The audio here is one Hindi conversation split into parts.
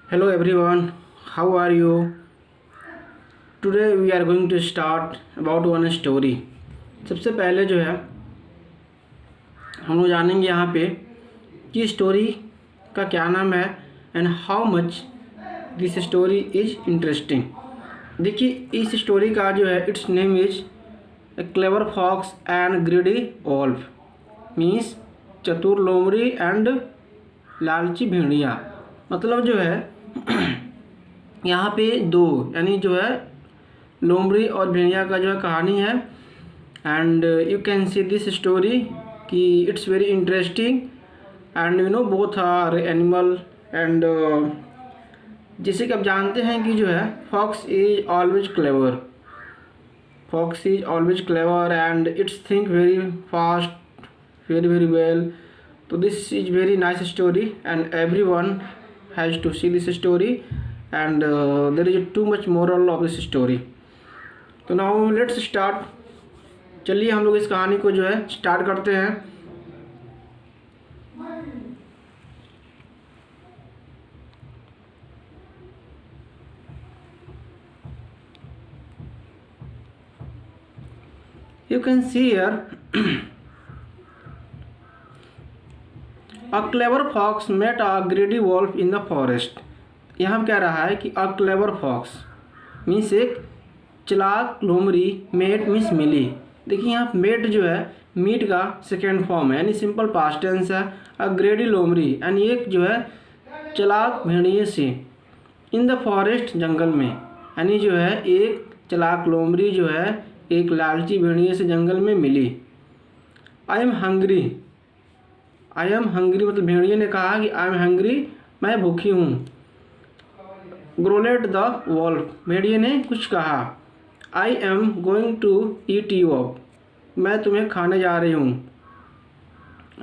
Hello everyone, how are you? Today we are going to start about one story. सबसे पहले जो है हम लोग जानेंगे यहाँ पे कि स्टोरी का क्या नाम है and how much this story is interesting. देखिए इस स्टोरी का जो है it's name is a clever fox and greedy wolf means चतुर लोमड़ी एंड लालची भेड़िया। मतलब जो है यहाँ पे दो यानी जो है लोमड़ी और भेड़िया का जो है कहानी है and you can see this story कि it's very interesting and both are animal and जैसे कि आप जानते हैं कि जो है fox is always clever and it's think very fast very well. तो this is very nice story and everyone has to see this story and there is too much moral of this story. तो नाउ लेट्स स्टार्ट। चलिए हम लोग इस कहानी को जो है स्टार्ट करते हैं। You can see here a clever fox met a greedy wolf in the forest. यहाँ कह रहा है कि अ क्लेवर फॉक्स मीन्स एक चालाक लोमड़ी मेट मीन्स मिली। देखिए यहाँ मेट जो है मीट का सेकेंड फॉर्म है यानी सिंपल पास्ट टेंस है। अ ग्रेडी लोमड़ी यानी एक जो है चालाक भेड़िए से इन द फॉरेस्ट जंगल में यानी जो है एक चालाक लोमड़ी जो है एक लालची भेड़िए से जंगल में मिली। आई एम हंग्री मतलब भेड़िए ने कहा कि आई एम हंग्री मैं भूखी हूँ। ग्रोलेट द वॉल्फ भेड़िए ने कुछ कहा। I am going to eat you up मैं तुम्हें खाने जा रही हूँ।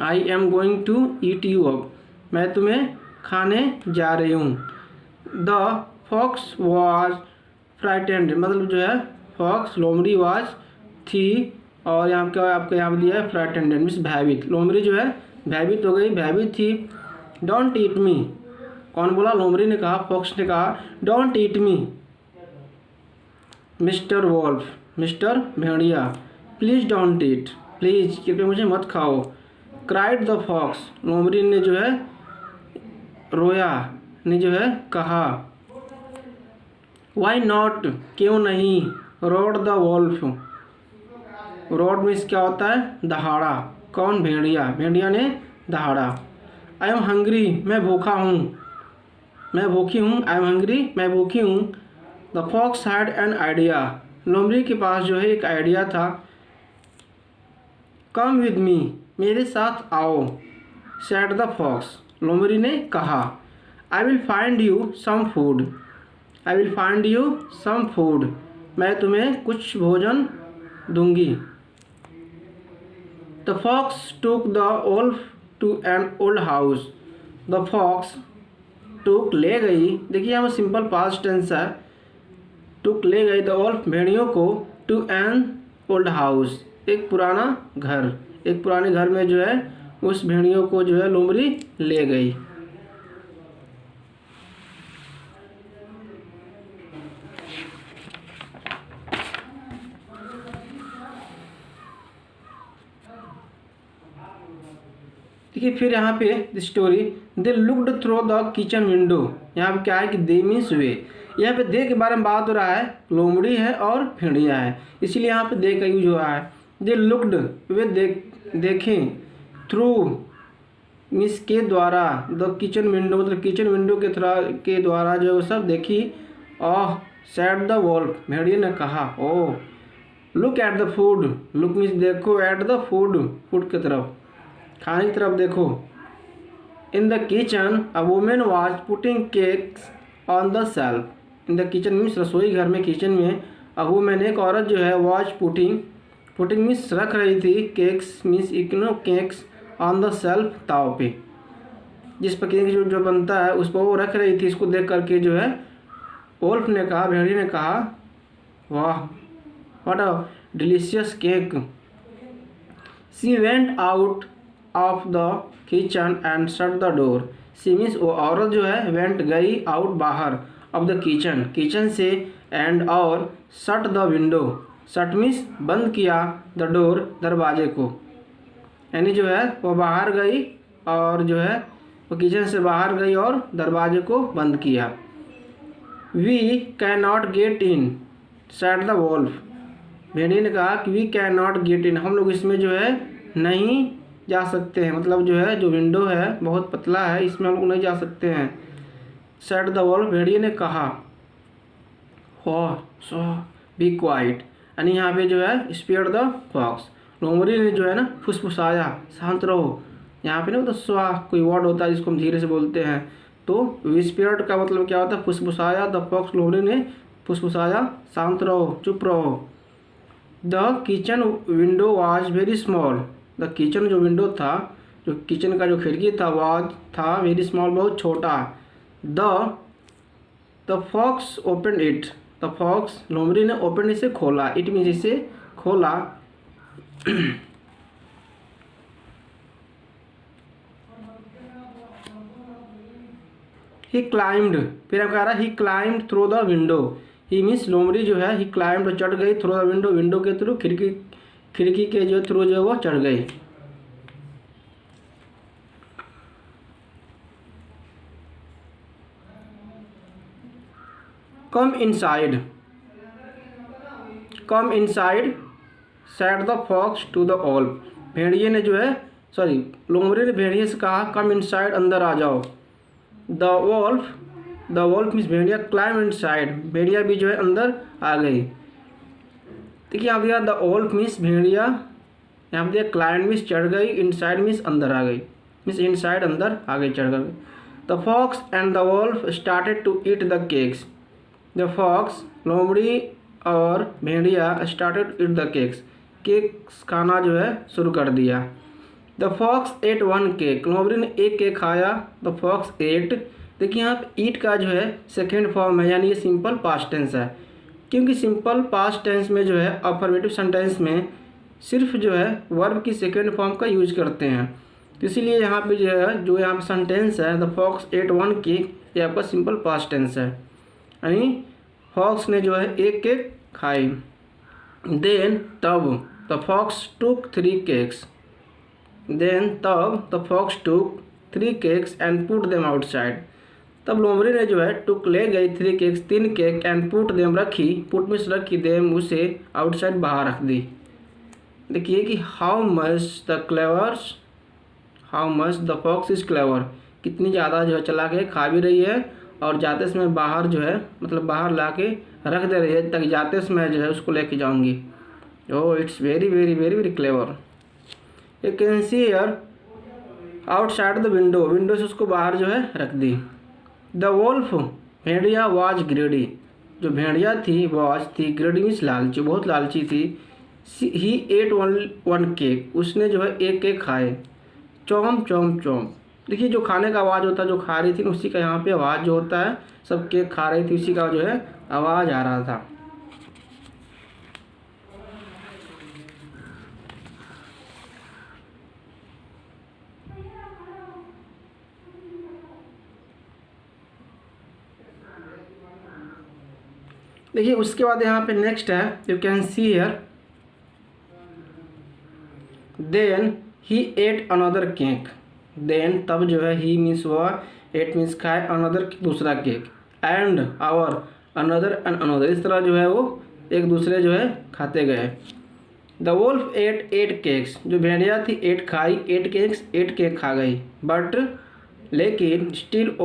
I am going to eat you up मैं तुम्हें खाने जा रही हूँ। द फॉक्स वॉज फ्राइटेंड मतलब जो है फॉक्स लोमड़ी वॉज थी और यहाँ का आपका यहाँ दिया है फ्राइटेंड मीन्स भयभीत। लोमड़ी जो है भयभीत हो गई भयभीत थी। डोंट ईट मी कौन बोला? लोमड़ी ने कहा, फॉक्स ने कहा don't eat me mister wolf mister भेड़िया प्लीज़ डोंट ईट प्लीज़ कृपया मुझे मत खाओ। क्राइड द फॉक्स लोमड़ी ने जो है रोया ने जो है कहा। वाई नॉट क्यों नहीं? Roared the wolf roared means क्या होता है? दहाड़ा। कौन? भेड़िया ने दहाड़ा। आई एम हंग्री मैं भूखा हूँ मैं भूखी हूँ। आई एम हंग्री मैं भूखी हूँ। The fox had an idea लोमड़ी के पास जो है एक आइडिया था। कम विद मी मेरे साथ आओ। सेड द फॉक्स लोमड़ी ने कहा। I will find you some food मैं तुम्हें कुछ भोजन दूंगी। The fox took the wolf to an old house the fox took ले गई। देखिए यहाँ सिंपल पास्ट टेंस है। टुक ले गई द वोल्फ भेड़ियों को टू एन ओल्ड हाउस एक पुराने घर में जो है उस भेड़ियों को जो है लोमड़ी ले गई। देखिए फिर यहाँ पे story they looked through the kitchen window. यहाँ पे क्या है कि दे मीन्स वे। यहाँ पे दे के बारे में बात हो रहा है। लोमड़ी है और भेड़िया है इसीलिए यहाँ पे दे का यूज हो रहा है। दे लुक्ड वे देखें थ्रू मीन्स के द्वारा द किचन विंडो मतलब किचन विंडो के द्वारा जो सब देखी। ओह सेड द वॉल्फ भेड़िया ने कहा। Oh look at the food look means देखो एट द फूड की तरफ खाने की तरफ देखो। In the kitchen a women was putting cakes on the shelf. In the kitchen means रसोई घर में किचन में अ वुमेन एक औरत जो है वाज पुटिंग मीन्स रख रही थी। Cakes means cakes on the shelf ताव पे जिस पर केक जो बनता है उस पर वो रख रही थी। इसको देख करके जो है वोल्फ ने कहा भेड़ी ने कहा वाह what a delicious cake. She went out of the kitchen and shut the door। She means वो औरत जो है वेंट गई आउट बाहर ऑफ द किचन से एंड और shut the window. Shut means बंद किया द डोर दरवाजे को, यानी जो है वो बाहर गई और जो है वो किचन से बाहर गई और दरवाजे को बंद किया। We can not get in said the wolf. भेड़िए ने कहा कि we can not get in, हम लोग इसमें जो है नहीं जा सकते हैं, मतलब जो है जो विंडो है बहुत पतला है, इसमें हम लोग नहीं जा सकते हैं। सेड द वॉल्फ, भेड़िए ने कहा। हो सो बी क्वाइट, यानी यहाँ पे जो है स्पेयर द फॉक्स। लोमड़ी ने जो है ना फुसफुसाया, शांत रहो। यहाँ पे ना मतलब स्वा कोई वर्ड होता है जिसको हम धीरे से बोलते हैं, तो विस्पेयर्ड का मतलब क्या होता है फुसफुसाया। द फॉक्स, लोमड़ी ने फुसफुसाया, शांत रहो, चुप रहो। The kitchen window was very small, the kitchen जो विंडो था, जो किचन का जो खिड़की था वाज था वेरी स्मॉल, बहुत छोटा। The fox open it, the fox लोमड़ी ने ओपन इसे खोला, इट मीन्स इसे खोला। ही क्लाइम्ड, फिर हम कह रहा है he climbed through the window. He means लोमड़ी जो है ही क्लाइम्ड चढ़ गई थ्रू द विंडो, विंडो के थ्रू, खिड़की के जो थ्रू जो है वो चढ़ गई। Come inside said the fox to the wolf. भेड़िए ने जो है लोमड़ी ने भेड़िए से कहा कम इनसाइड, अंदर आ जाओ। द वॉल्फ मीन्स भेड़िया क्लाइम इनसाइड, भेड़िया भी जो है अंदर आ गई। देखिए यहाँ दिया द वॉल्फ मीन्स भेड़िया, यहाँ दिया क्लाइम मीन्स चढ़ गई, इनसाइड मीन्स अंदर आ गई, मीन्स इनसाइड अंदर आ गई, चढ़ गई। The fox and the wolf started to eat the cakes. The fox लोमड़ी और भेड़िया स्टार्टेड ईट द केक्स खाना जो है शुरू कर दिया। The fox ate one cake, लोमड़ी ने एक केक खाया। द फॉक्स एट, देखिए यहाँ पे ईट का जो है सेकेंड फॉर्म है, यानी ये सिंपल पास्ट टेंस है, क्योंकि सिंपल पास्ट टेंस में जो है अफर्मेटिव सेंटेंस में सिर्फ जो है वर्ब की सेकेंड फॉर्म का यूज करते हैं, तो इसीलिए यहाँ पे जो है जो यहाँ पे सेंटेंस है the fox ate one cake, ये आपका सिंपल पास्ट टेंस है, यानी फॉक्स ने जो है एक केक खाई। देन तब the fox took three cakes, तब the fox took three cakes and put them outside. तब लोमड़ी ने जो है टुक ले गई थ्री केक्स, तीन केक, एंड पुट देम रखी, पुट मीन्स रखी, देम उसे आउटसाइड बाहर रख दी। देखिए कि how much the fox is clever, कितनी ज़्यादा जो है चला के खा भी रही है और जाते समय बाहर जो है मतलब बाहर ला के रख दे रही है ताकि जाते समय जो है उसको लेके जाऊंगी। Oh it's very very very very clever. You can see here outside the window, window से उसको बाहर जो है रख दी। द वोल्फ, भेड़िया वाज ग्रेडी, जो भेड़िया थी वाज थी, ग्रेडी मीन्स लालची, बहुत लालची थी। ही एट वन केक, उसने जो है एक केक खाए। चौंप चौंप चौंप, देखिए जो खाने का आवाज़ होता है, जो खा रही थी उसी का यहाँ पे आवाज़ जो होता है, सब केक खा रही थी उसी का जो है आवाज़ आ रहा था। देखिए उसके बाद यहाँ पे नेक्स्ट है, you can see here then he ate another cake. Then तब जो है ही मीन्स वह, एट मीन्स खाए, अनदर दूसरा cake, and our another and another, इस तरह जो है वो एक दूसरे जो है खाते गए। द वोल्फ एट केक्स, जो भेड़िया थी एट खाई, एट केक खा गई, बट लेकिन स्टिल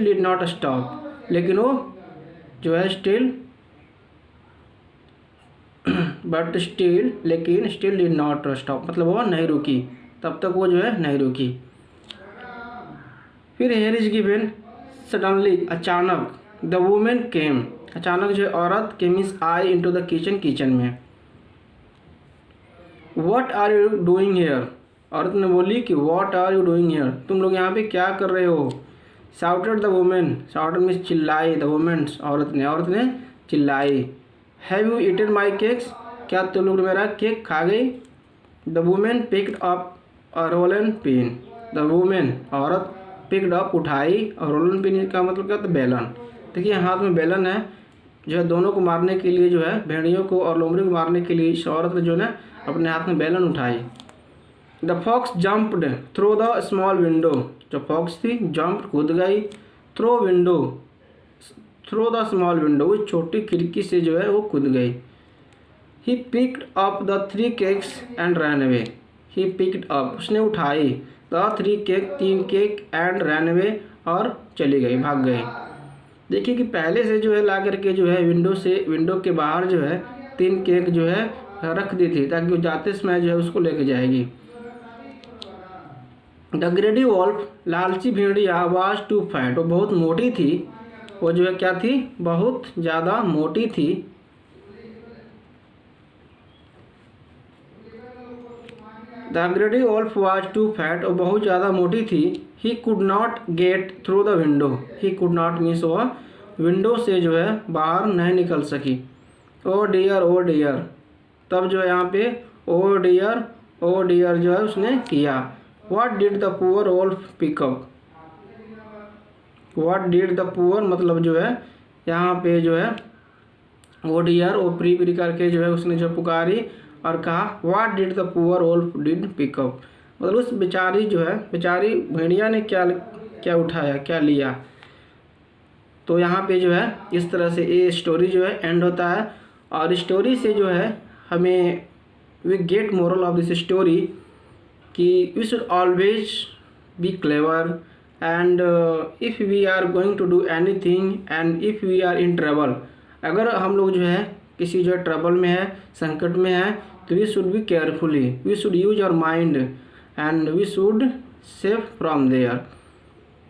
डिड नॉट स्टॉप, लेकिन वो जो है स्टिल डिड नॉट स्टॉप, मतलब वो नहीं रुकी, तब तक वो जो है नहीं रुकी। फिर हेयर इज गिवन सडनली, अचानक, द वुमेन केम, अचानक जो है औरत के मीन्स आई इनटू द किचन में। What are you doing here, औरत ने बोली कि what are you doing here, तुम लोग यहाँ पे क्या कर रहे हो। Shouted the women, shouted means चिल्लाई, द वुमेन औरत ने चिल्लाई। Have you eaten my cakes, क्या तुम लोग मेरा केक खा गई। The women picked up a Rolan pin, the women औरत पिक्ड अप उठाई, और रोलन पिन का मतलब क्या होता है बेलन। देखिए हाथ में बेलन है, जो है दोनों को मारने के लिए जो है भेड़ियों को और लोमड़ी को मारने के लिए इस औरत ने जो है अपने हाथ में बेलन उठाई। The fox jumped through the small window, जो फॉक्स थी जंप कूद गई, through window through the small window उस छोटी खिड़की से जो है वो कूद गई। He picked up the 3 cakes and ran away, he picked up उसने उठाई, the 3 cake 3 cake and ran away और चली गई, भाग गई। देखिए कि पहले से जो है ला करके जो है विंडो के बाहर जो है 3 केक जो है रख दी थी, ताकि वो जाते समय जो है उसको लेके जाएगी। द ग्रेडी वॉल्फ लालची भेड़िया वाज टू फैट, वो बहुत मोटी थी, वो जो है क्या थी बहुत ज़्यादा मोटी थी। The greedy wolf was too fat, वो बहुत ज़्यादा मोटी थी। He could not get through the window, he could not means वह विंडो से जो है बाहर नहीं निकल सकी। ओ डियर, तब जो है यहाँ पे ओ डियर जो है उसने किया। What did the poor wolf pick up, what did the poor मतलब जो है यहाँ पे जो है ओ डियर ओ प्री करके जो है उसने जो पुकारी और कहा what did the poor wolf did pick up, मतलब उस बेचारी भेड़िया ने क्या उठाया, क्या लिया। तो यहाँ पे जो है इस तरह से ये स्टोरी जो है एंड होता है। और स्टोरी से जो है हमें we get moral of this story कि we should always be clever and if we are going to do anything and if we are in trouble, अगर हम लोग जो है किसी जो है ट्रबल में है, संकट में है, तो we should be carefully, we should use our mind and we should save from there.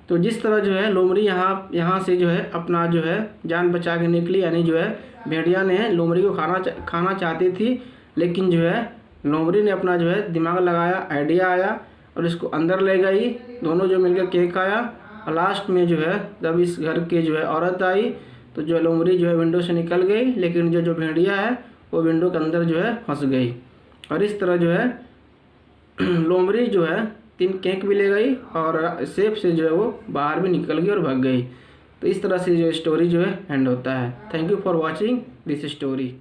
तो जिस तरह जो है लोमड़ी यहाँ से जो है अपना जो है जान बचा के निकली, यानी जो है भेड़िया ने लोमड़ी को खाना चाहती थी, लेकिन जो है लोमड़ी ने अपना जो है दिमाग लगाया, आइडिया आया और इसको अंदर ले गई। दोनों जो मिलकर केक खाया और लास्ट में जो है जब इस घर के जो है औरत आई तो जो लोमड़ी जो है विंडो से निकल गई, लेकिन जो भेड़िया है वो विंडो के अंदर जो है फंस गई। और इस तरह जो है लोमड़ी जो है 3 केक भी ले गई और सेफ से जो है वो बाहर भी निकल गई और भाग गई। तो इस तरह से जो स्टोरी जो है एंड होता है। Thank you for watching this story.